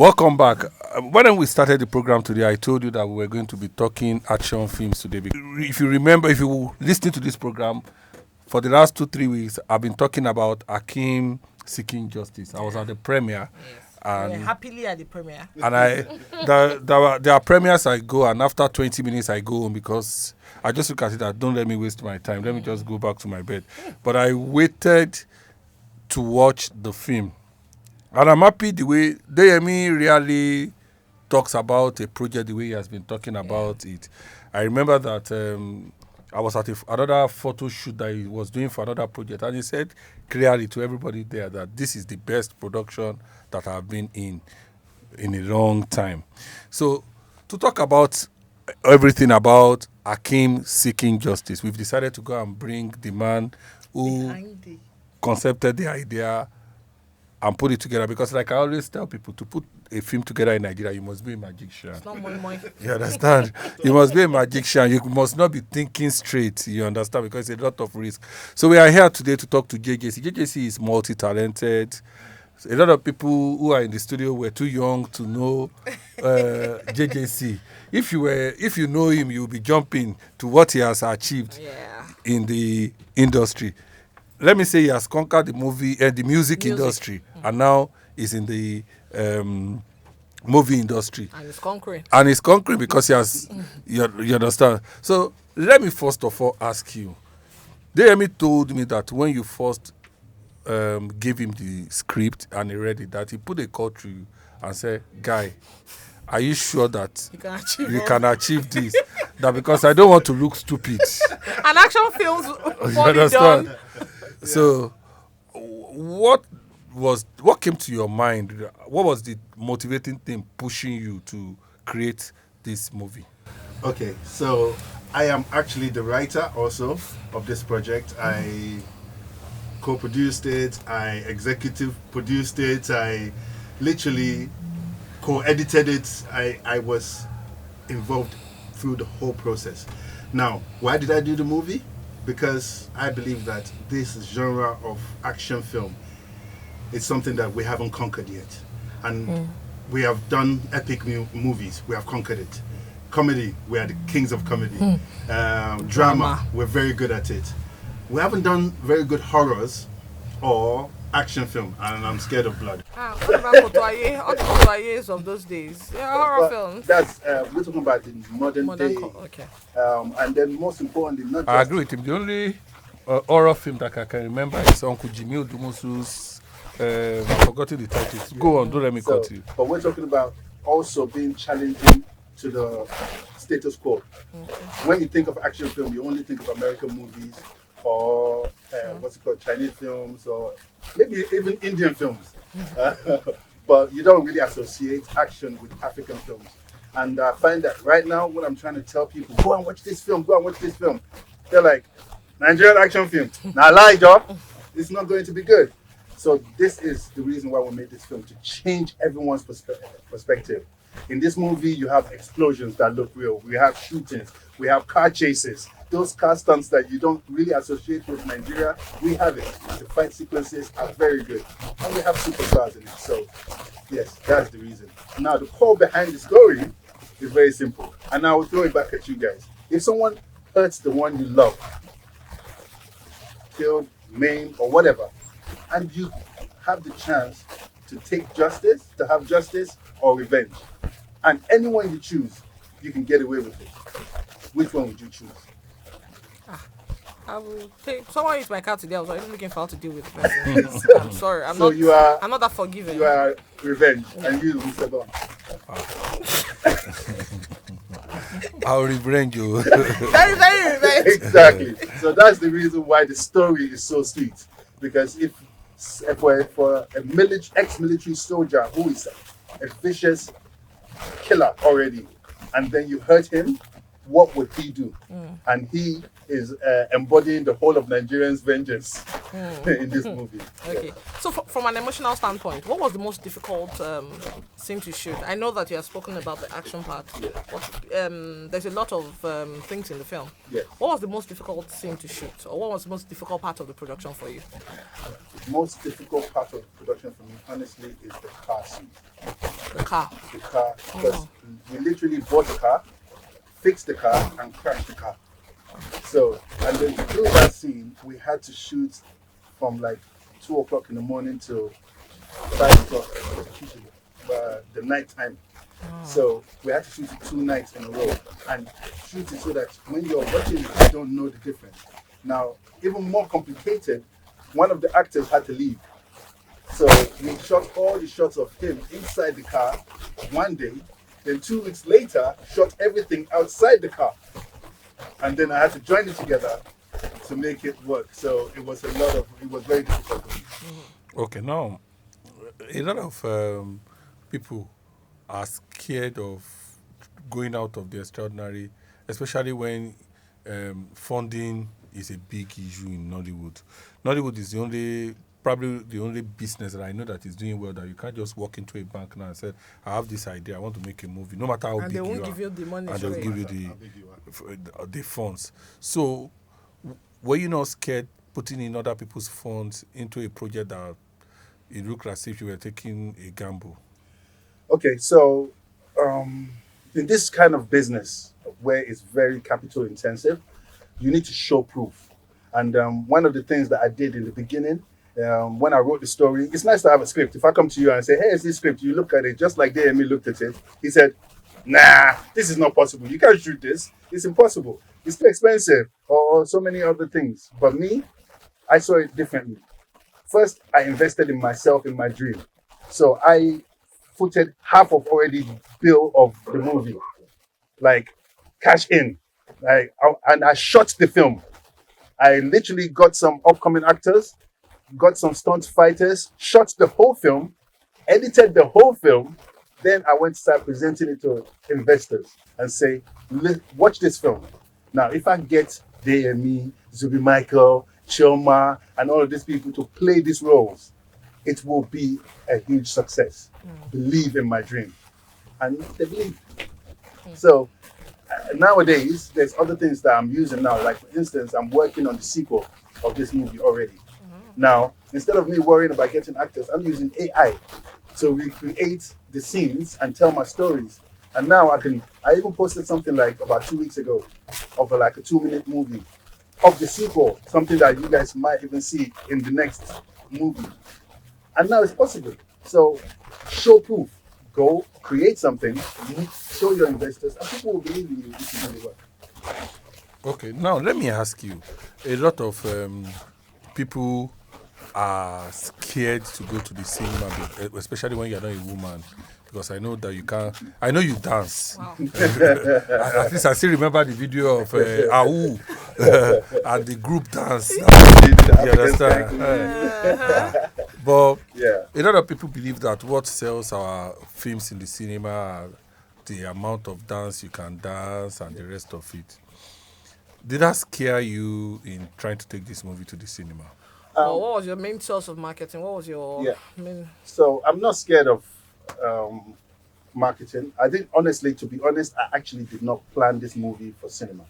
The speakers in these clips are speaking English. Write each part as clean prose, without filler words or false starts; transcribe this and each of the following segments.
Welcome back. When we started the program today, I told you that we were going to be talking action films today. If you remember, if you listen to this program, for the last 2-3 weeks, I've been talking about Hakeem Seeking Justice. I was at the premiere. Yes. And happily at the premiere. And there are premieres I go, and after 20 minutes I go home because I just look at it that don't let me waste my time. Let me just go back to my bed. But I waited to watch the film. And I'm happy the way Deyemi really talks about a project the way he has been talking about it. I remember that I was at another photo shoot that he was doing for another project, and he said clearly to everybody there that this is the best production that I've been in a long time. So to talk about everything about Hakeem Seeking Justice, we've decided to go and bring the man who concepted the idea and put it together, because like I always tell people, to put a film together in Nigeria, you must be a magician. It's not money. You understand? You must be a magician. You must not be thinking straight. You understand? Because it's a lot of risk. So we are here today to talk to JJC. JJC is multi-talented. A lot of people who are in the studio were too young to know JJC. If you know him, you'll be jumping to what he has achieved in the industry. Let me say he has conquered the music industry, and now is in the movie industry. And it's conquering. And it's conquering because he has, you understand. So let me first of all ask you. Deyemi told me that when you first gave him the script and he read it, that he put a call to you and said, "Guy, are you sure that you can achieve this? That because I don't want to look stupid." And action films you understand? Done. So, what came to your mind? What was the motivating thing pushing you to create this movie? Okay, so I am actually the writer also of this project. I co-produced it, I executive produced it, I literally co-edited it. I was involved through the whole process. Now, why did I do the movie? Because I believe that this genre of action film is something that we haven't conquered yet. And we have done epic movies, we have conquered it. Comedy, we are the kings of comedy. Drama, we're very good at it. We haven't done very good horrors or action film, and I'm scared of blood. What about Kotoyes of those days? Yeah, horror films. That's we're talking about the modern day. Okay. And then most importantly, not just... I agree with him. The only horror film that I can remember is Uncle Jimmy Odumosu's. I've forgotten the title. Go on, don't let me cut you. But we're talking about also being challenging to the status quo. When you think of action film, you only think of American movies or what's it called, Chinese films, or maybe even Indian films. But you don't really associate action with African films. And I find that right now, when I'm trying to tell people, go and watch this film, they're like, Nigerian action film. Now lie, Joe. It's not going to be good. So this is the reason why we made this film, to change everyone's perspective. In this movie, you have explosions that look real. We have shootings. We have car chases. Those car stunts that you don't really associate with Nigeria, we have it. The fight sequences are very good. And we have superstars in it. So, yes, that's the reason. Now, the core behind the story is very simple. And I will throw it back at you guys. If someone hurts the one you love, killed, maimed, or whatever, and you have the chance to have justice or revenge, and anyone you choose, you can get away with it. Which one would you choose? I will take someone is my cat today. I was already looking for how to deal with it. I'm sorry. I'm not that forgiving. You are revenge, and you, Mr. Don. I'll revenge you. Very, very revenge. Exactly. So that's the reason why the story is so sweet. Because if for a ex-military soldier who is a vicious killer already, and then you hurt him, what would he do? And he is embodying the whole of Nigerians' vengeance in this movie. Okay. Yeah. So from an emotional standpoint, what was the most difficult scene to shoot? I know that you have spoken about the action part. Yeah. But, there's a lot of things in the film. Yeah. What was the most difficult scene to shoot? Or what was the most difficult part of the production for you? The most difficult part of the production for me, honestly, is the car scene. The car. Because we literally bought the car, fixed the car, and crashed the car. So, and then to do that scene, we had to shoot from like 2 o'clock in the morning till 5 o'clock, the night time. So we had to shoot it 2 nights in a row and shoot it so that when you're watching it, you don't know the difference. Now, even more complicated, one of the actors had to leave. So we shot all the shots of him inside the car one day, then 2 weeks later, shot everything outside the car. And then I had to join it together to make it work. So it was it was very difficult. Okay, now, a lot of people are scared of going out of the extraordinary, especially when funding is a big issue in Nollywood. Nollywood is probably the only business that I know that is doing well, that you can't just walk into a bank now and say, I have this idea, I want to make a movie, no matter how big you are. And they won't give you the money. And they'll give you the funds. So, were you not scared putting in other people's funds into a project that it looked as if you were taking a gamble? Okay, so in this kind of business where it's very capital intensive, you need to show proof. And one of the things that I did in the beginning, when I wrote the story, it's nice to have a script. If I come to you and say, hey, it's this script, you look at it just like DME looked at it. He said, nah, this is not possible. You can't shoot this. It's impossible. It's too expensive, or so many other things. But me, I saw it differently. First, I invested in myself, in my dream. So I footed half of already bill of the movie, like cash in. And I shot the film. I literally got some upcoming actors, got some stunt fighters, shot the whole film, edited the whole film. Then I went to start presenting it to investors and say, watch this film. Now, if I get DME, Zubi Michael, Choma, and all of these people to play these roles, it will be a huge success. Believe in my dream. And they believe. So nowadays, there's other things that I'm using now. Like, for instance, I'm working on the sequel of this movie already. Now, instead of me worrying about getting actors, I'm using AI to recreate the scenes and tell my stories. And now I even posted something like about 2 weeks ago of like a 2-minute movie of the sequel, something that you guys might even see in the next movie. And now it's possible. So show proof. Go create something, show your investors, and people will believe in you if you really work. Okay, now let me ask you. A lot of people are scared to go to the cinema, especially when you're not a woman. Because I know that you can't. I know you dance. Wow. At least I still remember the video of Awu and the group dance. You understand? But a lot of people believe that what sells our films in the cinema are the amount of dance you can dance and the rest of it. Did that scare you in trying to take this movie to the cinema? What was your main source of marketing? What was your main... So I'm not scared of marketing. I didn't, honestly, to be honest, I actually did not plan this movie for cinema.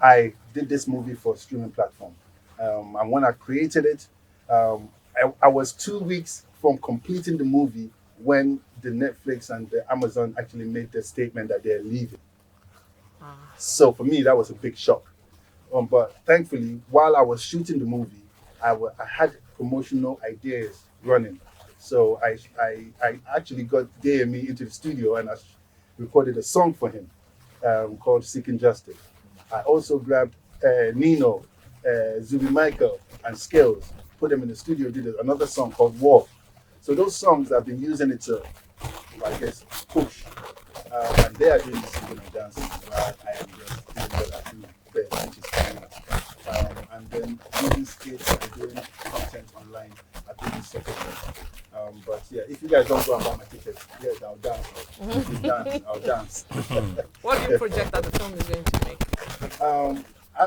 I did this movie for a streaming platform. And when I created it, I was 2 weeks from completing the movie when the Netflix and the Amazon actually made the statement that they're leaving. So for me, that was a big shock. But thankfully, while I was shooting the movie, I had promotional ideas running. So I actually got DME into the studio and I recorded a song for him called Seeking Justice. I also grabbed Nino, Zubi Michael, and Skills, put them in the studio, did another song called War. So those songs, I've been using it to, I guess, push. And they are doing the singing and dancing. I am just doing what I do best, which is camera. And then using skits and doing content online. I think it's second. But yeah, if you guys don't go and buy my tickets, yes, I'll dance. I'll dance. What do you project that the film is going to make?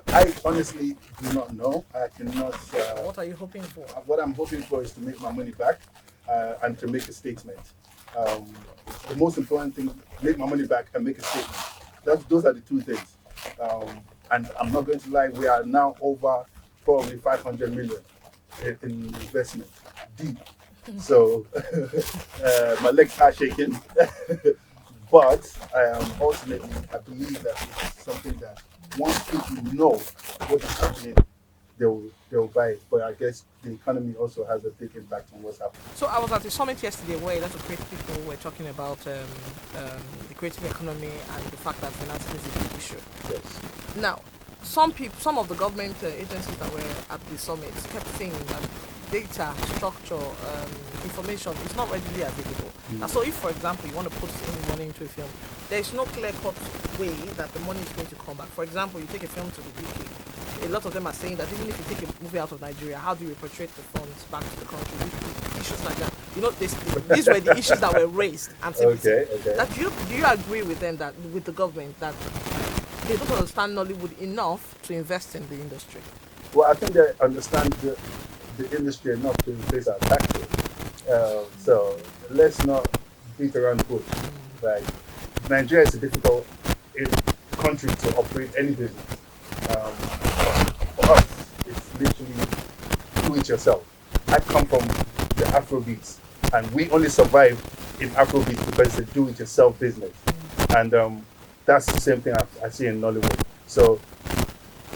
I honestly do not know. I cannot. What are you hoping for? What I'm hoping for is to make my money back and to make a statement. The most important thing, make my money back and make a statement. Those are the two things. And I'm not going to lie, we are now over probably 500 million in investment, deep. So my legs are shaking. But ultimately, I believe that it's something that once people know what is happening, they'll buy it. But I guess the economy also has a big impact on what's happening. So I was at the summit yesterday where a lot of creative people were talking about the creative economy and the fact that financing is a big issue. Yes. Now, some of the government agencies that were at the summit kept saying that data, structure, information is not readily available. Now, so if, for example, you want to put any money into a film, there is no clear-cut way that the money is going to come back. For example, you take a film to the UK. A lot of them are saying that even if you take a movie out of Nigeria, how do you repatriate the funds back to the country? Issues like that. You know, these were the issues that were raised. And Okay. that do you agree with them, that with the government, that they don't understand Nollywood enough to invest in the industry? Well, I think they understand the industry enough to increase our taxes. So let's not beat around the bush. Like, Nigeria is a difficult country to operate any business. For us, it's literally do it yourself. I come from the Afrobeats, and we only survive in Afrobeats because it's a do it yourself business. And that's the same thing I see in Nollywood. So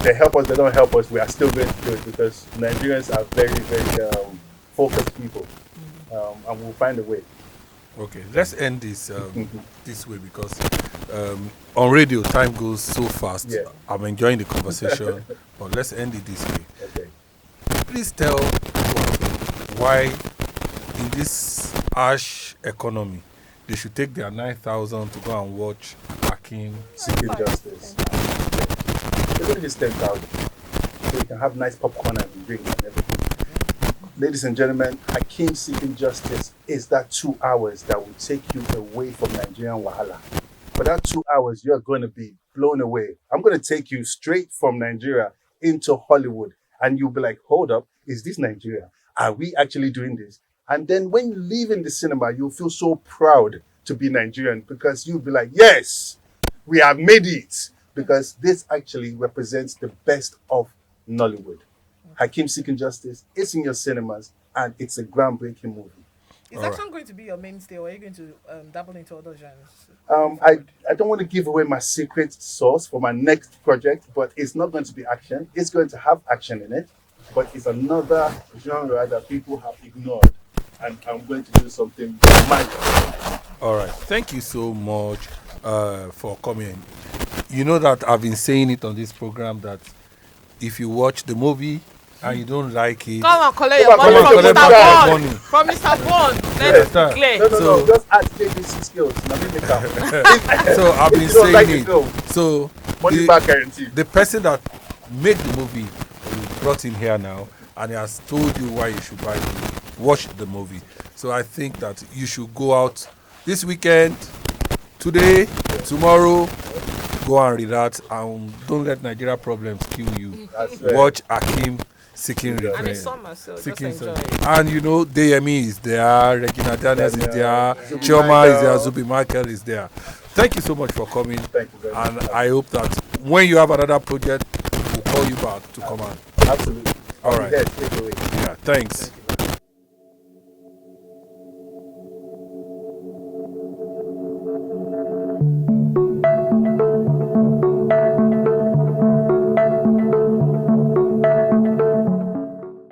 they help us, they don't help us, we are still going to do it because Nigerians are very, very focused people, and we'll find a way. Okay, let's end this this way because on radio time goes so fast. Yeah. I'm enjoying the conversation, but let's end it this way. Okay. Please tell why in this harsh economy they should take their 9,000 to go and watch Hakeem Seeking Justice. They're going to just 10,000. So you can have nice popcorn and drink and everything. Ladies and gentlemen, Hakeem Seeking Justice is that 2 hours that will take you away from Nigerian Wahala. For that 2 hours, you're going to be blown away. I'm going to take you straight from Nigeria into Hollywood. And you'll be like, hold up, is this Nigeria? Are we actually doing this? And then when you leave in the cinema, you'll feel so proud to be Nigerian because you'll be like, yes, we have made it. Because this actually represents the best of Nollywood. Hakeem Seeking Justice is in your cinemas, and it's a groundbreaking movie. Is action going to be your mainstay, or are you going to dabble into other genres? I don't want to give away my secret sauce for my next project, but it's not going to be action. It's going to have action in it, but it's another genre that people have ignored, and I'm going to do something magical. All right, thank you so much for coming. You know that I've been saying it on this program that if you watch the movie and you don't like it, come and collect your money from Mr. Bond. Let it be clear. No, just add JJC skills. Now make it count. So I've been saying it. So money back guarantee. The person that made the movie, we brought him here now, and he has told you why you should watch the movie. So I think that you should go out this weekend, today, tomorrow. Go and relax and don't let Nigeria problems kill you. Watch Hakeem Seeking Revenge. And it's summer, so just enjoy. And you know, DME is there, Regina Daniels is there, Chioma is there, Zubi Michael is there. Thank you so much for coming. Thank you very much. And I hope that when you have another project, we'll call you back to come on. Absolutely. All right. Yes, take it away. Yeah, thanks.